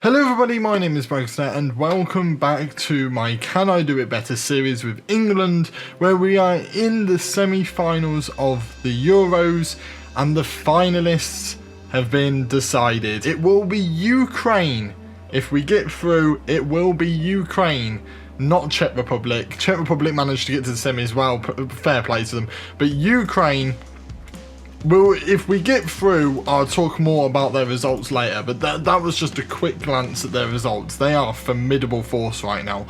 Hello everybody, my name is Bragster and welcome back to my Can I Do It Better series with England, where we are in the semi-finals of the Euros and the finalists have been decided. It will be Ukraine. If we get through, it will be Ukraine, not Czech Republic. Czech Republic managed to get to the semi as well, fair play to them, but Ukraine, well, if we get through, I'll talk more about their results later, but that was just a quick glance at their results. They are a formidable force right now.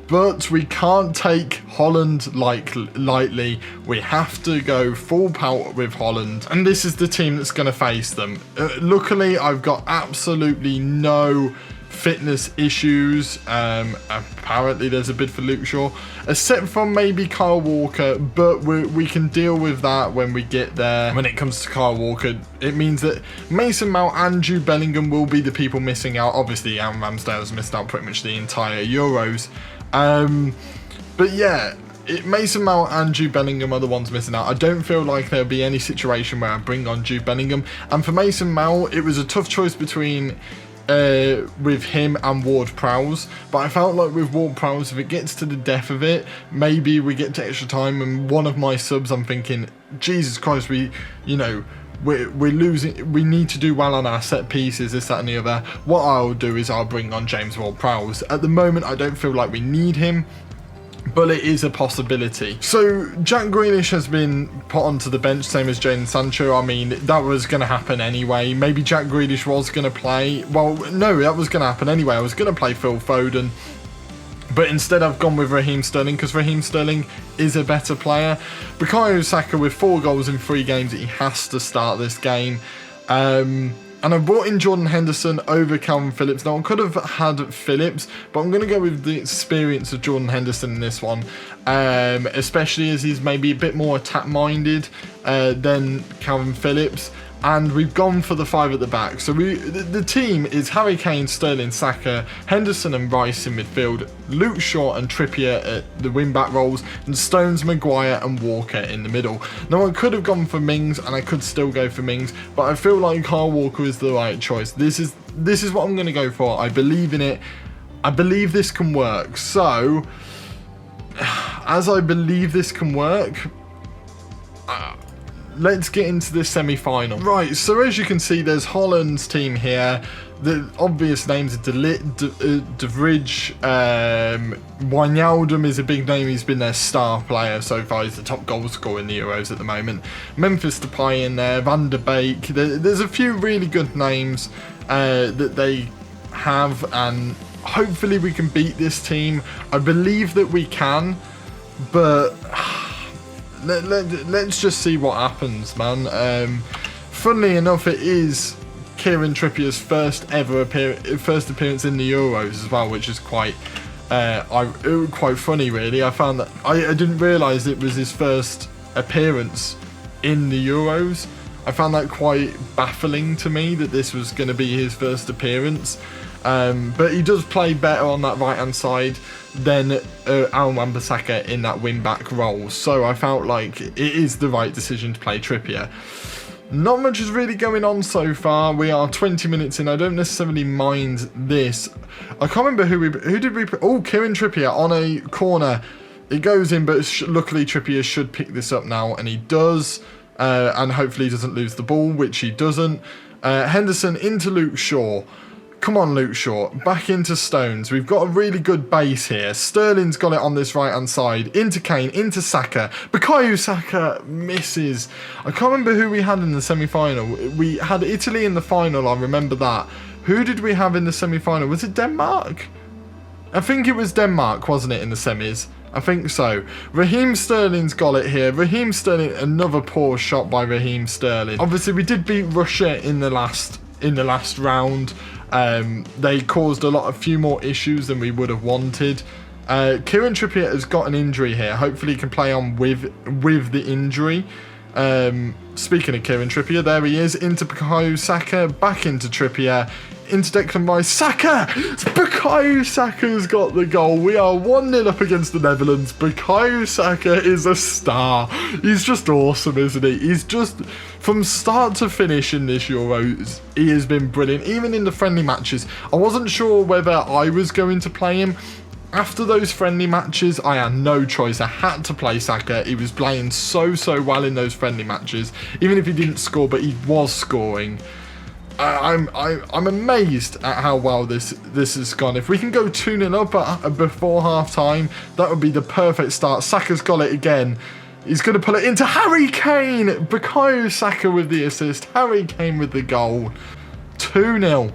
But we can't take Holland lightly. We have to go full power with Holland, and this is the team that's going to face them. Luckily, I've got absolutely no fitness issues. Apparently there's a bid for Luke Shaw, except from maybe Kyle Walker, but we can deal with that when we get there. When it comes to Kyle Walker, it means that Mason Mount and Jude Bellingham will be the people missing out. Obviously Aaron Ramsdale has missed out pretty much the entire Euros, but yeah, Mason Mount and Jude Bellingham are the ones missing out. I don't feel like there'll be any situation where I bring on Jude Bellingham, and for Mason Mount it was a tough choice between with him and Ward-Prowse, but I felt like with Ward-Prowse, if it gets to the death of it, maybe we get to extra time and one of my subs, I'm thinking, Jesus Christ, we're losing, we need to do well on our set pieces, this, that and the other. What I'll do is I'll bring on James Ward-Prowse. At the moment I don't feel like we need him, but it is a possibility. So Jack Grealish has been put onto the bench, same as Jadon Sancho. I mean, that was going to happen anyway. Maybe Jack Grealish was going to play. Well, no, that was going to happen anyway. I was going to play Phil Foden, but instead I've gone with Raheem Sterling because Raheem Sterling is a better player. Bukayo Saka with 4 goals in 3 games, he has to start this game. And I brought in Jordan Henderson over Calvin Phillips. Now, I could have had Phillips, but I'm going to go with the experience of Jordan Henderson in this one, especially as he's maybe a bit more attack-minded than Calvin Phillips. And we've gone for the 5 at the back. So the team is Harry Kane, Sterling, Saka, Henderson and Rice in midfield, Luke Shaw and Trippier at the wing-back roles, and Stones, Maguire and Walker in the middle. Now, I could have gone for Mings, and I could still go for Mings, but I feel like Kyle Walker is the right choice. This is what I'm going to go for. I believe in it. I believe this can work. So, as I believe this can work, let's get into the semi-final. Right, so as you can see, there's Holland's team here. The obvious names are De Vrij, Wijnaldum is a big name. He's been their star player so far. He's the top goal scorer in the Euros at the moment. Memphis Depay in there, Van der Beek. There's a few really good names that they have, and hopefully we can beat this team. I believe that we can, but let's just see what happens, man. Funnily enough, it is Kieran Trippier's first appearance in the Euros as well, which is quite funny, really. I found that I didn't realise it was his first appearance in the Euros. I found that quite baffling to me that this was going to be his first appearance. But he does play better on that right-hand side than Aaron Wan-Bissaka in that wing-back role. So I felt like it is the right decision to play Trippier. Not much is really going on so far. We are 20 minutes in. I don't necessarily mind this. I can't remember who did we... Oh, Kieran Trippier on a corner. It goes in, but luckily Trippier should pick this up now, and he does. And hopefully he doesn't lose the ball, which he doesn't. Henderson into Luke Shaw. Come on, Luke Shaw. Back into Stones. We've got a really good base here. Sterling's got it on this right-hand side. Into Kane. Into Saka. Bukayo Saka misses. I can't remember who we had in the semi-final. We had Italy in the final. I remember that. Who did we have in the semi-final? Was it Denmark? I think it was Denmark, wasn't it, in the semis? I think so. Raheem Sterling's got it here. Raheem Sterling, another poor shot by Raheem Sterling. Obviously, we did beat Russia in the last round. They caused a few more issues than we would have wanted. Kieran Trippier has got an injury here. Hopefully he can play on with the injury. Speaking of Kieran Trippier, there he is, into Bukayo Saka, back into Trippier, into Declan Rice, Saka! Bukayo Saka's got the goal. We are 1-0 up against the Netherlands. Bukayo Saka is a star. He's just awesome, isn't he? He's just, from start to finish in this Euros, he has been brilliant. Even in the friendly matches, I wasn't sure whether I was going to play him. After those friendly matches, I had no choice. I had to play Saka. He was playing so well in those friendly matches. Even if he didn't score, but he was scoring. I'm amazed at how well this has gone. If we can go 2-0 up before half-time, that would be the perfect start. Saka's got it again. He's going to pull it into Harry Kane. Bukayo Saka with the assist. Harry Kane with the goal. 2-0.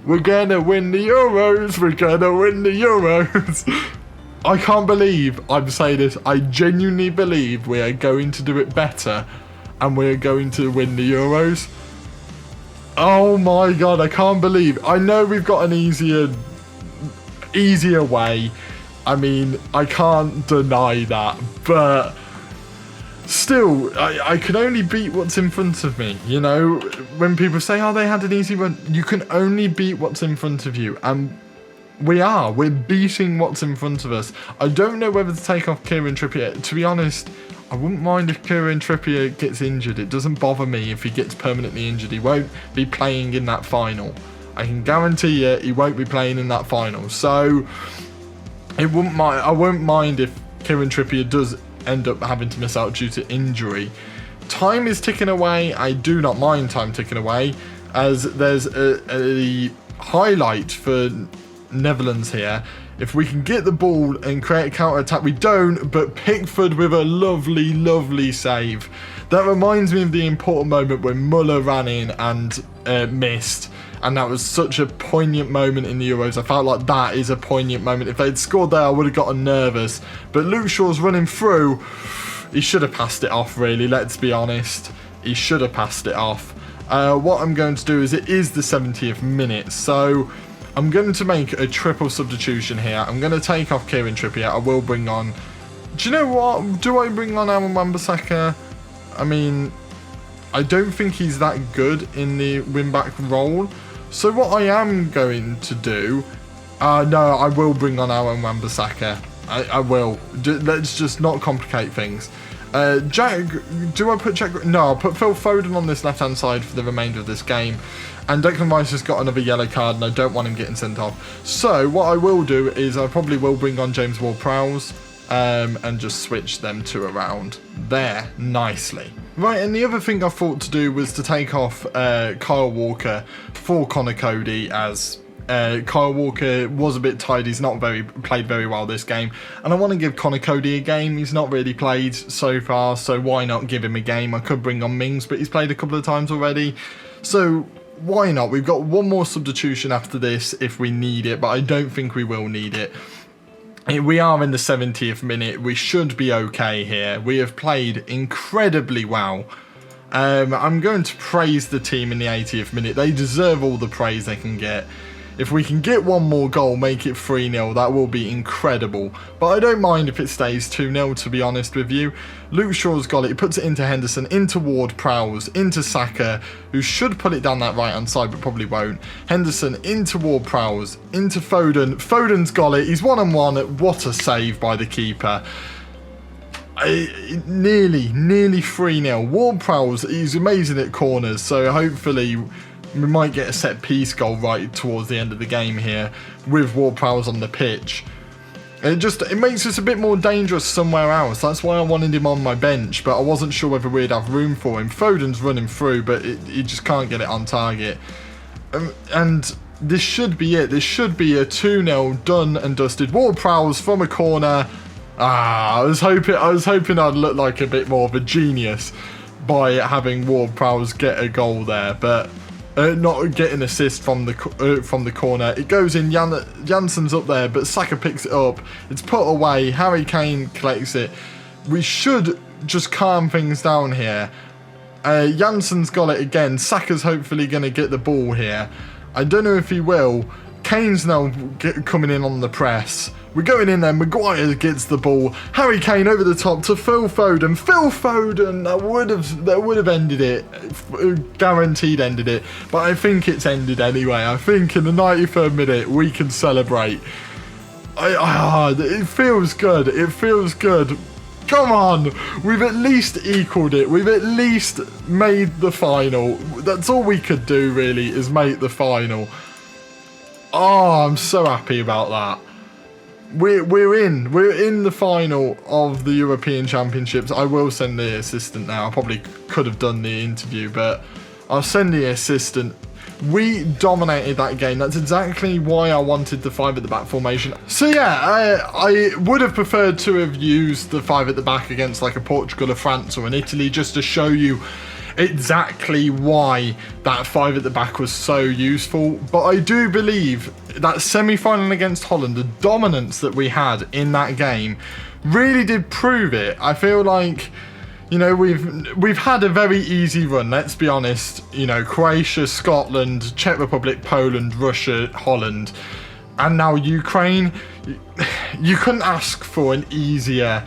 We're going to win the Euros. We're going to win the Euros. I can't believe I'm saying this. I genuinely believe we are going to do it better and we're going to win the Euros. Oh my God, I can't believe. I know we've got an easier way. I mean, I can't deny that. But still, I can only beat what's in front of me. You know, when people say, oh, they had an easy run, you can only beat what's in front of you. And we're beating what's in front of us. I don't know whether to take off Kieran Trippier. To be honest, I wouldn't mind if Kieran Trippier gets injured. It doesn't bother me if he gets permanently injured. He won't be playing in that final. I can guarantee you he won't be playing in that final. So I won't mind if Kieran Trippier does end up having to miss out due to injury. Time is ticking away. I do not mind time ticking away, as there's a highlight for Netherlands here. If we can get the ball and create a counter-attack, we don't, but Pickford with a lovely save. That reminds me of the important moment when Muller ran in and missed, and that was such a poignant moment in the Euros. I felt like that is a poignant moment. If they'd scored there, I would have gotten nervous. But Luke Shaw's running through. He should have passed it off, really, let's be honest. He should have passed it off. What I'm going to do is, it is the 70th minute, so I'm going to make a triple substitution here. I'm going to take off Kieran Trippier. I will bring on... Do you know what? Do I bring on Wan-Bissaka? I mean, I don't think he's that good in the wing-back role. So what I am going to do... no, I will bring on Wan-Bissaka. I will. Let's just not complicate things. Jack... Do I put Jack... No, I'll put Phil Foden on this left-hand side for the remainder of this game. And Declan Rice has got another yellow card and I don't want him getting sent off. So what I will do is I probably will bring on James Ward-Prowse and just switch them two around there nicely. Right, and the other thing I thought to do was to take off Kyle Walker for Connor Cody, as Kyle Walker was a bit tired. He's not played very well this game. And I want to give Connor Cody a game. He's not really played so far, so why not give him a game? I could bring on Mings, but he's played a couple of times already. So why not? We've got one more substitution after this if we need it, but I don't think we will need it. We are in the 70th minute. We should be okay here. We have played incredibly well. I'm going to praise the team in the 80th minute. They deserve all the praise they can get. If we can get one more goal, make it 3-0, that will be incredible. But I don't mind if it stays 2-0, to be honest with you. Luke Shaw's got it. He puts it into Henderson, into Ward-Prowse, into Saka, who should put it down that right-hand side, but probably won't. Henderson, into Ward-Prowse, into Foden. Foden's got it. He's 1-on-1. What a save by the keeper. Nearly 3-0. Ward-Prowse, he's amazing at corners, so hopefully we might get a set-piece goal right towards the end of the game here with Ward-Prowse on the pitch. It makes us a bit more dangerous somewhere else. That's why I wanted him on my bench, but I wasn't sure whether we'd have room for him. Foden's running through, but he just can't get it on target. And this should be it. This should be a 2-0 done and dusted. Ward-Prowse from a corner. I was hoping I'd look like a bit more of a genius by having Ward-Prowse get a goal there, but not get an assist from the corner. It goes in. Jansen's up there, but Saka picks it up. It's put away. Harry Kane collects it. We should just calm things down here. Jansen's got it again. Saka's hopefully going to get the ball here. I don't know if he will. Kane's now coming in on the press. We're going in there. Maguire gets the ball. Harry Kane over the top to Phil Foden. Phil Foden, that would have ended it. Guaranteed ended it. But I think it's ended anyway. I think in the 93rd minute we can celebrate. It feels good. It feels good. Come on. We've at least equaled it. We've at least made the final. That's all we could do really, is make the final. Oh, I'm so happy about that. We're in the final of the European Championships. I will send the assistant now. I probably could have done the interview, but I'll send the assistant. We dominated that game. That's exactly why I wanted the 5 at the back formation. So yeah, I would have preferred to have used the 5 at the back against like a Portugal or France or an Italy, just to show you exactly why that 5 at the back was so useful. But I do believe that semi-final against Holland, the dominance that we had in that game really did prove it. I feel like, you know, we've had a very easy run, let's be honest. You know, Croatia, Scotland, Czech Republic, Poland, Russia, Holland, and now Ukraine. You couldn't ask for an easier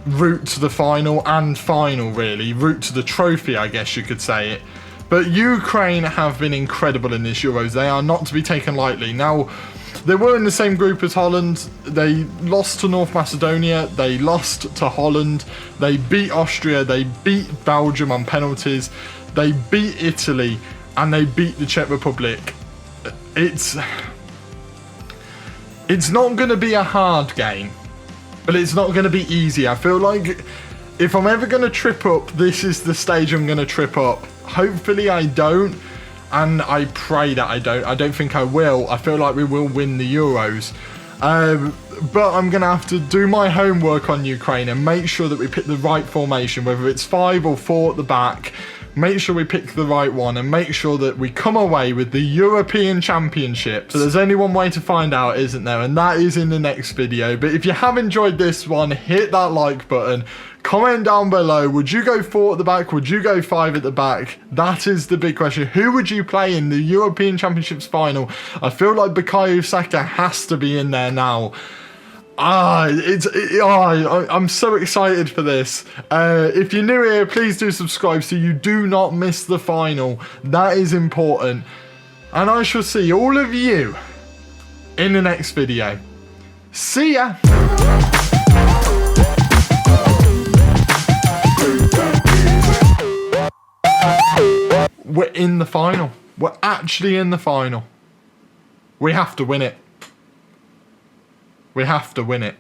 route to the final, and final really, route to the trophy, I guess you could say it. But Ukraine have been incredible in this Euros. They are not to be taken lightly. Now, they were in the same group as Holland. They lost to North Macedonia. They lost to Holland. They beat Austria. They beat Belgium on penalties. They beat Italy. And they beat the Czech Republic. It's not going to be a hard game, but it's not going to be easy. I feel like if I'm ever going to trip up, this is the stage I'm going to trip up. Hopefully I don't. And I pray that I don't. I don't think I will. I feel like we will win the Euros. But I'm going to have to do my homework on Ukraine and make sure that we pick the right formation, whether it's 5 or 4 at the back. Make sure we pick the right one and make sure that we come away with the European Championships. So there's only one way to find out, isn't there? And that is in the next video. But if you have enjoyed this one, hit that like button. Comment down below, would you go 4 at the back? Would you go 5 at the back? That is the big question. Who would you play in the European Championships final? I feel like Bukayo Saka has to be in there now. I'm so excited for this. If you're new here, please do subscribe so you do not miss the final. That is important. And I shall see all of you in the next video. See ya! We're in the final. We're actually in the final. We have to win it. We have to win it.